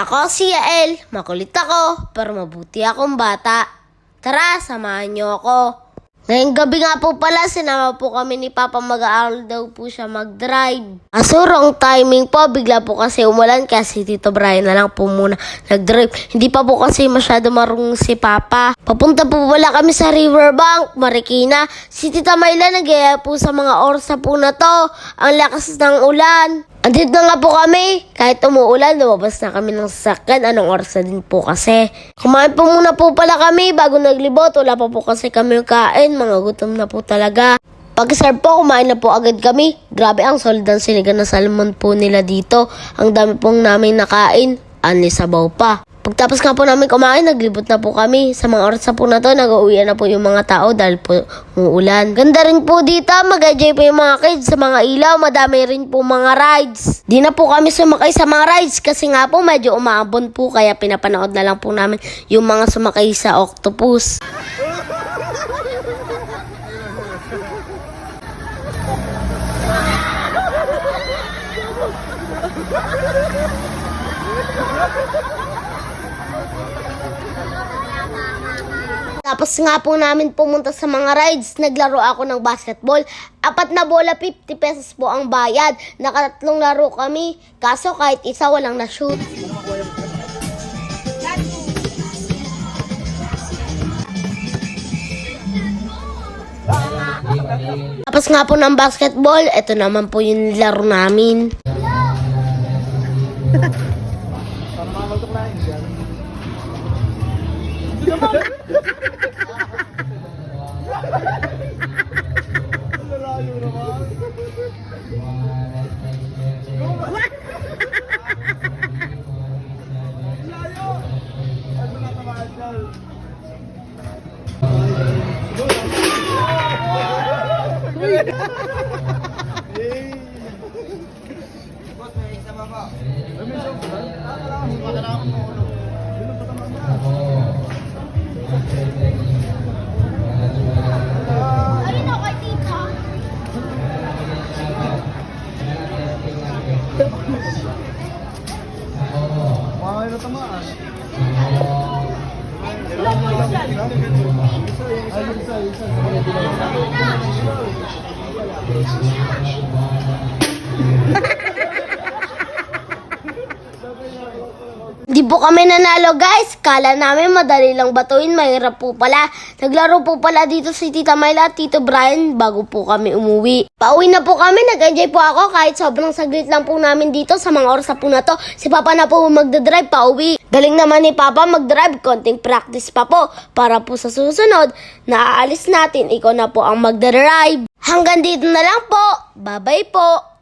Ako si Yael, makulit ako, pero mabuti akong bata. Tara, samahan niyo ako. Ngayong gabi nga po pala, sinama po kami ni Papa, mag-aaral daw po siya mag-drive. Kaso wrong timing po, bigla po kasi umulan, kaya si Tito Brian na lang po muna nag-drive. Hindi pa po kasi masyado marunong si Papa. Papunta po pala kami sa Riverbank, Marikina. Si Tita Mayla nag-iaya po sa mga oras na po na to. Ang lakas ng ulan. Andito na nga po kami. Kahit umuulan, lumabas na kami ng sasakyan. Anong oras na din po kasi. Kumain po muna po pala kami bago naglibot. Wala pa po kasi kami kain. Mga gutom na po talaga. Pag-serve po, kumain na po agad kami. Grabe, ang solid ang sinigang na salmon po nila dito. Ang dami pong namin nakain. Anli sabaw pa. Pagtapos nga po namin kumain, naglibot na po kami. Sa mga oras na po na to, nag-uwian na po yung mga tao dahil po umuulan. Ganda rin po dito, mag-enjoy po yung mga kids sa mga ilaw. Madami rin po mga rides. Di na po kami sumakay sa mga rides kasi nga po medyo umaabon po. Kaya pinapanood na lang po namin yung mga sumakay sa octopus. Tapos nga po namin pumunta sa mga rides, naglaro ako ng basketball. 4 na bola, 50 pesos po ang bayad. Nakatatlong laro kami, kaso kahit isa walang na-shoot. Tapos nga po ng basketball, ito naman po yung laro namin. Di po kami nanalo guys. Kala namin madali lang batuin, mahirap po pala. Naglaro po pala dito si Tita Mayla at Tito Brian bago po kami umuwi. Pauwi na po kami, nag-enjoy po ako kahit sobrang saglit lang po namin dito sa mga oras na po na to. Si Papa na po magdadrive pauwi. Galing naman ni Papa mag-drive, konting practice pa po para po sa susunod na aalis natin, ikaw na po ang magdadrive. Hanggang dito na lang po. Bye-bye po.